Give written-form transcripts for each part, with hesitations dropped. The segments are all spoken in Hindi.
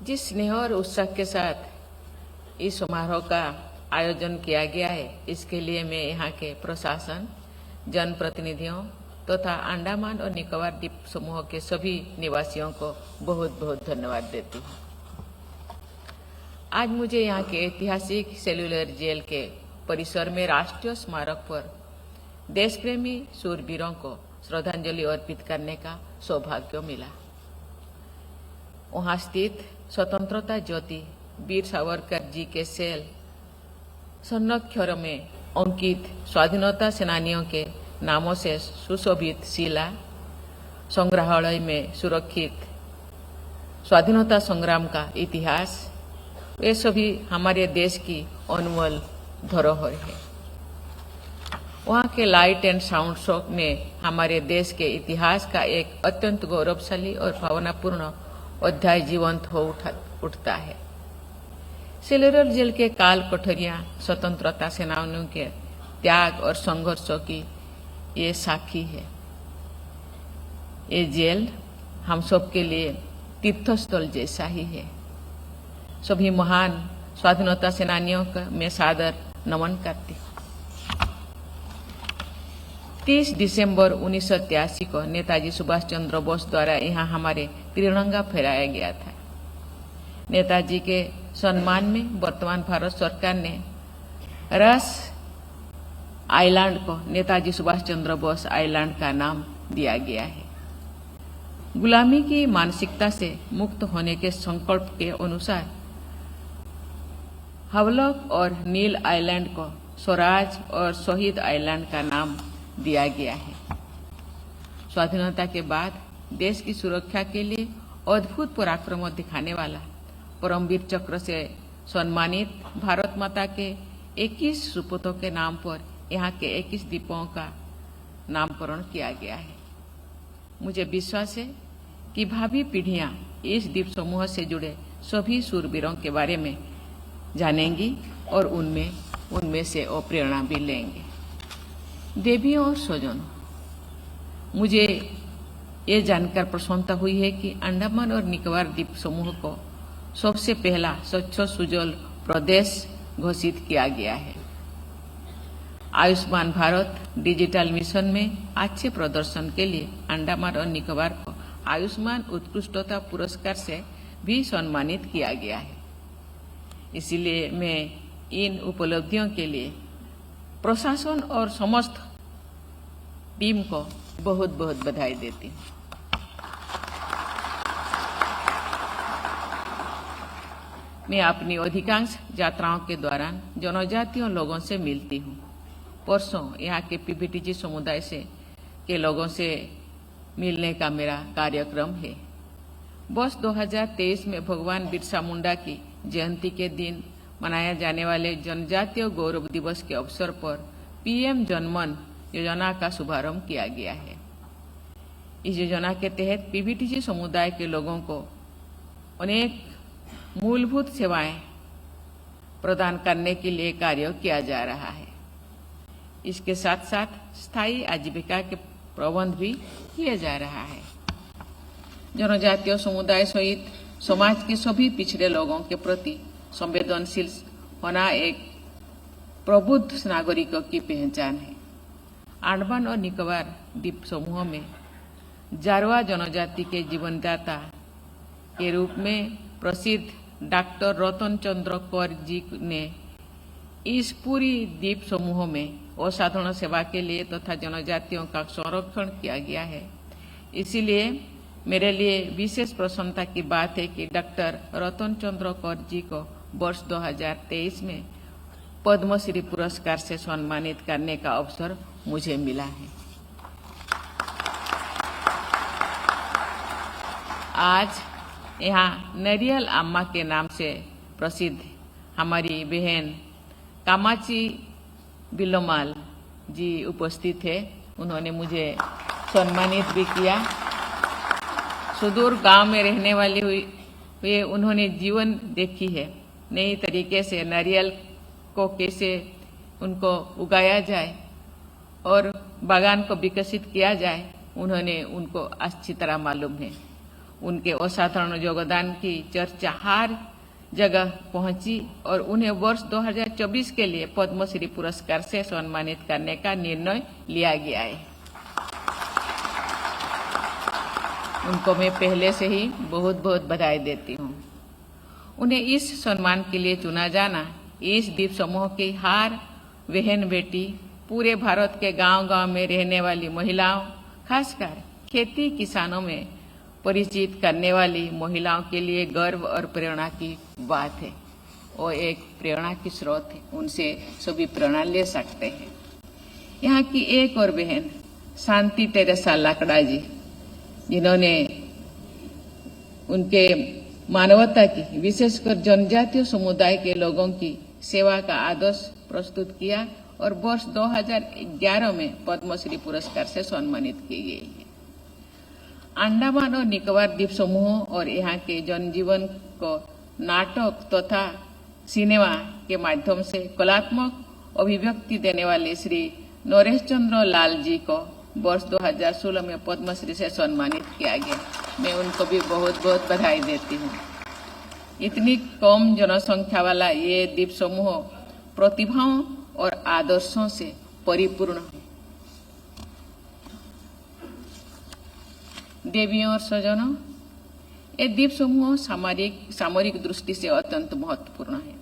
जिस स्नेह और उत्साह के साथ इस समारोह का आयोजन किया गया है, इसके लिए मैं यहाँ के प्रशासन, जनप्रतिनिधियों तथा अंडमान और निकोबार द्वीप समूह के सभी निवासियों को बहुत बहुत धन्यवाद देती हूँ। आज मुझे यहाँ के ऐतिहासिक सेल्युलर जेल के परिसर में राष्ट्रीय स्मारक पर देशप्रेमी शूरवीरों को श्रद्धांजलि अर्पित करने का सौभाग्य मिला। वहां स्थित स्वतंत्रता ज्योति वीर सावरकर जी के सेल संरक्षण में अंकित स्वाधीनता सेनानियों के नामों से सुशोभित शिला संग्रहालय में सुरक्षित स्वाधीनता संग्राम का इतिहास, वे सभी हमारे देश की अनमोल धरोहर है। वहाँ के लाइट एंड साउंड शो में हमारे देश के इतिहास का एक अत्यंत गौरवशाली और भावनापूर्ण अध्याय जीवंत हो उठता है। सेल्युलर जेल के काल कोठरियां स्वतंत्रता सेनानियों के त्याग और संघर्षों की ये साक्षी है। ये जेल हम सब के लिए तीर्थस्थल जैसा ही है। सभी महान स्वाधीनता सेनानियों का मैं सादर नमन करती हूँ। 30 दिसंबर 1983 को नेताजी सुभाष चंद्र बोस द्वारा यहाँ हमारे तिरंगा फहराया गया था। नेताजी के सम्मान में वर्तमान भारत सरकार ने रस आइलैंड को नेताजी सुभाष चंद्र बोस आइलैंड का नाम दिया गया है। गुलामी की मानसिकता से मुक्त होने के संकल्प के अनुसार हवलक और नील आइलैंड को स्वराज और शहीद आइलैंड का नाम दिया गया है। स्वाधीनता के बाद देश की सुरक्षा के लिए अद्भुत पराक्रम दिखाने वाला परमवीर चक्र से सम्मानित भारत माता के 21 सुपूतों के नाम पर यहाँ के 21 द्वीपों का नामकरण किया गया है। मुझे विश्वास है कि भावी पीढ़ियां इस द्वीप समूह से जुड़े सभी शूरवीरों के बारे में जानेंगी और उनमें से प्रेरणा भी लेंगे। देवियों और स्वजनों, मुझे ये जानकर प्रसन्नता हुई है कि अंडमान और निकोबार द्वीप समूह को सबसे पहला स्वच्छ सुजल प्रदेश घोषित किया गया है। आयुष्मान भारत डिजिटल मिशन में अच्छे प्रदर्शन के लिए अंडमान और निकोबार को आयुष्मान उत्कृष्टता पुरस्कार से भी सम्मानित किया गया है। इसलिए मैं इन उपलब्धियों के लिए प्रशासन और समस्त टीम को बहुत बहुत बधाई देती हूँ। मैं अपनी अधिकांश यात्राओं के दौरान जनजातीय लोगों से मिलती हूँ। परसों यहाँ के पीबीटीजी समुदाय के लोगों से मिलने का मेरा कार्यक्रम है। वर्ष 2023 में भगवान बिरसा मुंडा की जयंती के दिन मनाया जाने वाले जनजातीय गौरव दिवस के अवसर पर पीएम जनमन योजना का शुभारंभ किया गया है। इस योजना के तहत पीबीटीजी समुदाय के लोगों को अनेक मूलभूत सेवाएं प्रदान करने के लिए कार्य किया जा रहा है। इसके साथ साथ स्थायी आजीविका के प्रबंध भी किया जा रहा है। जनजातीय समुदाय सहित समाज के सभी पिछड़े लोगों के प्रति संवेदनशील होना एक प्रबुद्ध नागरिकों की पहचान है। अंडमान और निकोबार द्वीप समूह में जारवा जनजाति के जीवनदाता के रूप में प्रसिद्ध डॉक्टर रतन चंद्र कौर जी ने इस पूरी द्वीप समूह में असाधारण सेवा के लिए तथा जनजातियों का संरक्षण किया गया है। इसीलिए मेरे लिए विशेष प्रसन्नता की बात है कि डॉक्टर रतन चंद्र कौर जी को वर्ष 2023 में पद्मश्री पुरस्कार से सम्मानित करने का अवसर मुझे मिला है। आज यहाँ नरियल अम्मा के नाम से प्रसिद्ध हमारी बहन कामाची बिलोमाल जी उपस्थित है। उन्होंने मुझे सम्मानित भी किया। सुदूर गांव में रहने वाली हुई उन्होंने जीवन देखी है। नई तरीके से नारियल को कैसे उनको उगाया जाए और बागान को विकसित किया जाए, उनको अच्छी तरह मालूम है। उनके असाधारण योगदान की चर्चा हर जगह पहुंची और उन्हें वर्ष 2024 के लिए पद्मश्री पुरस्कार से सम्मानित करने का निर्णय लिया गया है। उनको मैं पहले से ही बहुत बहुत बधाई देती हूँ। उन्हें इस सम्मान के लिए चुना जाना इस द्वीप समूह की हर बहन बेटी, पूरे भारत के गांव-गांव में रहने वाली महिलाओं, खासकर खेती किसानों में परिचित करने वाली महिलाओं के लिए गर्व और प्रेरणा की बात है। वो एक प्रेरणा की स्रोत है, उनसे सभी प्रेरणा ले सकते हैं। यहाँ की एक और बहन शांति टेरेसा लाकड़ा जी, जिन्होंने उनके मानवता की, विशेषकर जनजातीय समुदाय के लोगों की सेवा का आदर्श प्रस्तुत किया और वर्ष 2011 में पद्मश्री पुरस्कार से सम्मानित की गई है। अंडमान और निकोबार द्वीप समूह और यहाँ के जनजीवन को नाटक तथा सिनेमा के माध्यम से कलात्मक अभिव्यक्ति देने वाले श्री नरेश चंद्र लाल जी को वर्ष 2016 में पद्मश्री से सम्मानित किया गया। मैं उनको भी बहुत बहुत बधाई देती हूँ। इतनी कम जनसंख्या वाला ये द्वीप समूह प्रतिभाओं और आदर्शों से परिपूर्ण है। देवियों और स्वजनों, ये द्वीप समूह सामरिक दृष्टि से अत्यंत महत्वपूर्ण है।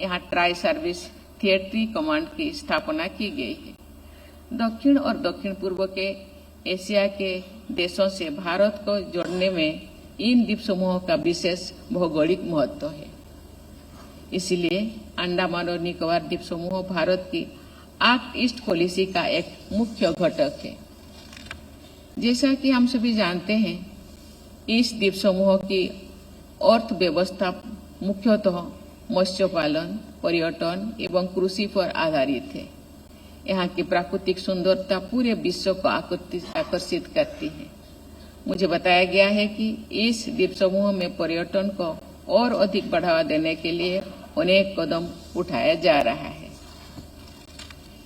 यहाँ ट्राई सर्विस थिएटरी कमांड की स्थापना की गई है। दक्षिण और दक्षिण पूर्व के एशिया के देशों से भारत को जोड़ने में इन द्वीप समूहों का विशेष भौगोलिक महत्व है। इसलिए अंडमान और निकोबार द्वीप समूह भारत की एक्ट ईस्ट पॉलिसी का एक मुख्य घटक है। जैसा कि हम सभी जानते हैं, इस द्वीप समूह की अर्थव्यवस्था मुख्यतः मत्स्य पालन, पर्यटन एवं कृषि पर आधारित है। यहाँ की प्राकृतिक सुंदरता पूरे विश्व को आकर्षित करती है। मुझे बताया गया है कि इस द्वीप समूह में पर्यटन को और अधिक बढ़ावा देने के लिए अनेक कदम उठाया जा रहा है।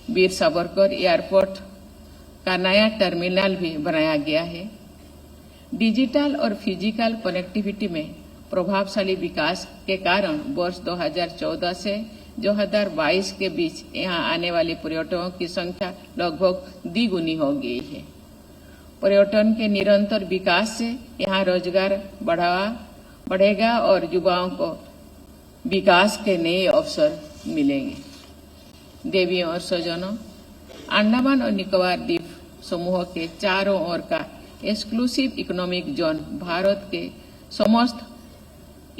वीर सावरकर एयरपोर्ट का नया टर्मिनल भी बनाया गया है। डिजिटल और फिजिकल कनेक्टिविटी में प्रभावशाली विकास के कारण वर्ष 2014 से 2022 के बीच यहाँ आने वाले पर्यटकों की संख्या लगभग द्विगुनी हो गई है। पर्यटन के निरंतर विकास से यहाँ रोजगार बढ़ेगा और युवाओं को विकास के नए अवसर मिलेंगे। देवियों और स्वजनों, अंडमान और निकोबार द्वीप समूह के चारों ओर का एक्सक्लूसिव इकोनॉमिक जोन भारत के समस्त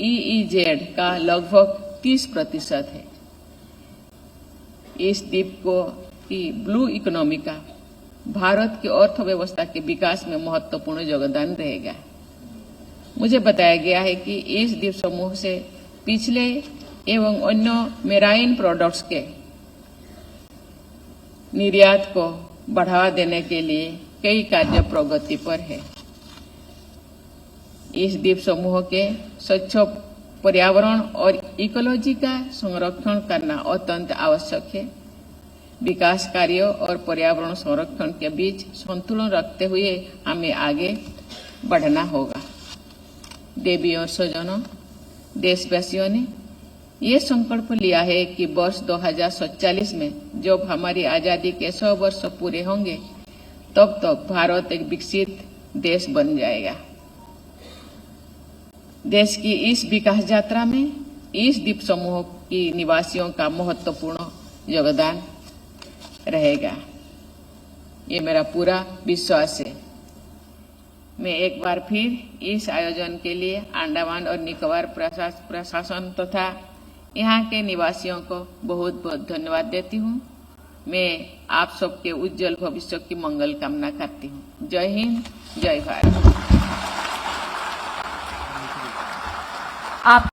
EEZ का लगभग 30% है। इस द्वीप को की ब्लू इकोनॉमी का भारत की अर्थव्यवस्था के विकास में महत्वपूर्ण योगदान रहेगा। मुझे बताया गया है कि इस द्वीप समूह से पिछले एवं अन्य मेराइन प्रोडक्ट्स के निर्यात को बढ़ावा देने के लिए कई कार्य प्रगति पर है। इस द्वीप समूह के स्वच्छ पर्यावरण और इकोलॉजी का संरक्षण करना अत्यंत आवश्यक है। विकास कार्यों और पर्यावरण संरक्षण के बीच संतुलन रखते हुए हमें आगे बढ़ना होगा। देवियों और स्वजनों, देशवासियों ने ये संकल्प लिया है कि वर्ष 2047 में जब हमारी आजादी के 100 वर्ष पूरे होंगे, तब तक भारत एक विकसित देश बन जाएगा। देश की इस विकास यात्रा में इस द्वीप समूह की निवासियों का महत्वपूर्ण योगदान रहेगा। ये मेरा पूरा विश्वास है। मैं एक बार फिर इस आयोजन के लिए अंडमान और निकोबार प्रशासन तथा यहाँ के निवासियों को बहुत बहुत धन्यवाद देती हूँ। मैं आप सबके उज्जवल भविष्य की मंगल कामना करती हूँ। जय हिंद, जय भारत।